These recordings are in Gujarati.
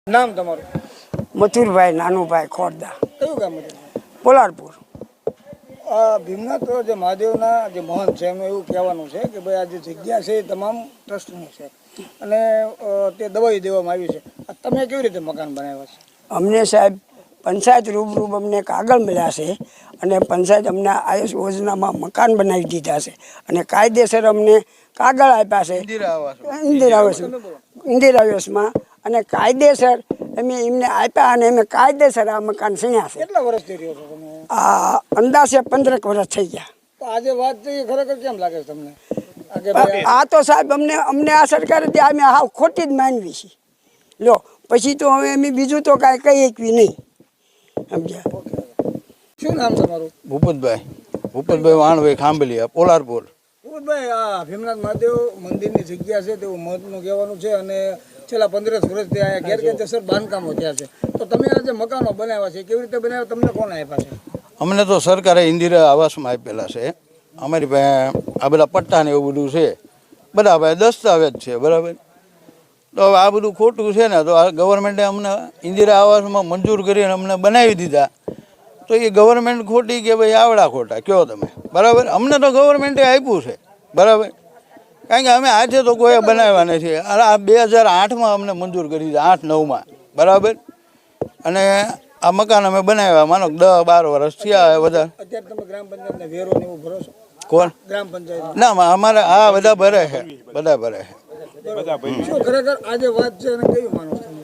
નામ તમારું? મથુરભાઈ નાનુભાઈ ખોરદા, કયું ગામ હતું? પોલારપુર. ભીમનાથ જે મહાદેવના જે મહંત છે એમનું એવું કહેવાનું છે કે ભાઈ આ જે જગ્યા છે એ તમામ ટ્રસ્ટની છે અને તે દબાવી દેવામાં આવી છે. તમે કેવી રીતે મકાન બનાવ્યા છે? અમને સાહેબ પંચાયત રૂબરૂ અમને કાગળ મળ્યા છે અને પંચાયત અમને આયુષ યોજનામાં મકાન બનાવી દીધા છે અને કાયદેસર અમને કાગળ આપ્યા છે ઇન્દિરા આવાસમાં અને કાયદેસર અમે એમને આપ્યા અને અમે કાયદેસર આ મકાન સણ્યા છે. કેટલા વર્ષથી રહ્યો છો તમે? આ અંદાજે 15 વર્ષ થઈ ગયા. તો આજે વાત થઈ ખરેખર કેમ લાગે છે તમને? આ તો સાહેબ અમને આ સરકારે અમે હાવ ખોટી જ માનવી છે. લો પછી તો હવે અમે બીજું તો કાંઈ કહી શકવી નહીં. સમજ્યા? શું નામ તમારું? ભૂપતભાઈ વાણભાઈ ખાંભલિયા, પોલારપુર. ભૂપતભાઈ, આ ભીમનાથ મહાદેવ મંદિરની જગ્યા છે તેવું મહત્વનું કહેવાનું છે અને છેલ્લા 15 વર્ષથી અહીંયા ગેરકાયદેસર બાંધકામો થયા છે. તો તમે આ જે મકાનો બનાવ્યા છે કેવી રીતે બનાવ્યા, તમને કોણ આપ્યા છે? અમને તો સરકારે ઇન્દિરા આવાસમાં આપેલા છે. અમારી પાસે આ બધા પટ્ટા ને એવું બધું છે, બધા પાસે દસ્તાવેજ છે, બરાબર. તો હવે આ બધું ખોટું છે ને, તો આ ગવર્મેન્ટે અમને ઇન્દિરા આવાસમાં મંજૂર કરીને અમને બનાવી દીધા. તો એ ગવર્મેન્ટ ખોટી કે ભાઈ આવડા ખોટા કયો તમે, બરાબર. અમને તો ગવર્મેન્ટે આપ્યું છે, બરાબર. કારણ કે અમે આજે તો કોઈ બનાવ્યા નથી. આ 2008માં અમને મંજૂર કરી દીધા, 8-9માં, બરાબર. અને આ મકાન અમે બનાવ્યા માનો 10-12 વર્ષ થયા વધારે. અત્યારે તમે ગ્રામ પંચાયતને વેરો ને એવું ભરો છો? કોણ? ગ્રામ પંચાયત? ના, અમારે આ બધા ભરે છે, બધા ભરે છે. શું ખરેખર આ જે વાત છે એને કેવી માનો છો તમે?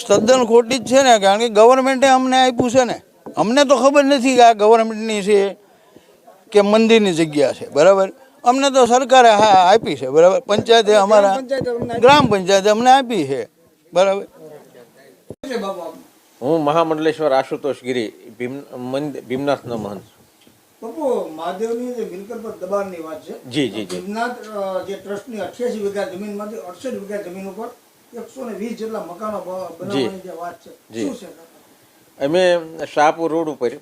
તદ્દન ખોટી જ છે ને, કારણ કે ગવર્મેન્ટે અમને આપ્યું છે ને. અમને તો ખબર નથી કે આ ગવર્મેન્ટની છે કે મંદિરની જગ્યા છે, બરાબર. અમને તો સરકારે હા આપી છે, બરાબર. પંચાયતે અમારા ગ્રામ પંચાયતે અમને આપી છે, બરાબર. હું મહામંડલેશ્વર આશુતોષ ગિરી, ભીમનાથનો મહંત. બાપુ, મહાદેવની જે મિલકત પર દબાણની વાત છે. જી. ભીમનાથ જે ટ્રસ્ટની 88 વીઘા જમીનમાંથી 68 વીઘા જમીન ઉપર 120 જેટલા મકાનો બનાવવાની જે વાત છે, શું છે? અમે શાહપુર રોડ ઉપર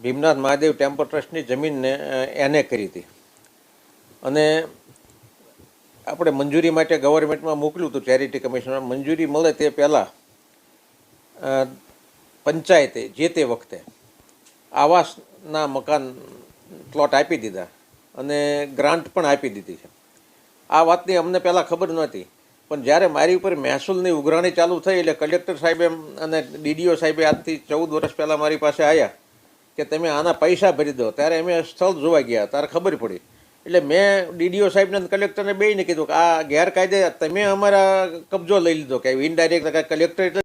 ભીમનાથ મહાદેવ ટેમ્પલ ટ્રસ્ટની જમીનને એને કરી હતી અને આપણે મંજૂરી માટે ગવર્મેન્ટમાં મોકલ્યું હતું, ચેરિટી કમિશનમાં. મંજૂરી મળે તે પહેલાં પંચાયતે જે તે વખતે આવાસના મકાન પ્લોટ આપી દીધા અને ગ્રાન્ટ પણ આપી દીધી છે. આ વાતની અમને પહેલાં ખબર નહોતી, પણ જ્યારે મારી ઉપર મહેસૂલની ઉઘરાણી ચાલુ થઈ એટલે કલેક્ટર સાહેબે અને ડીડીઓ સાહેબે આજથી 14 વર્ષ પહેલાં મારી પાસે આવ્યા કે તમે આના પૈસા ભરી દો. ત્યારે અમે સ્થળ જોવા ગયા, ત્યારે ખબર પડી. એટલે મેં ડીડીઓ સાહેબને અને કલેક્ટરને બેયને કીધું કે આ ગેરકાયદે તમે અમારા કબજો લઈ લીધો, કે ઇનડાયરેક્ટ કલેક્ટર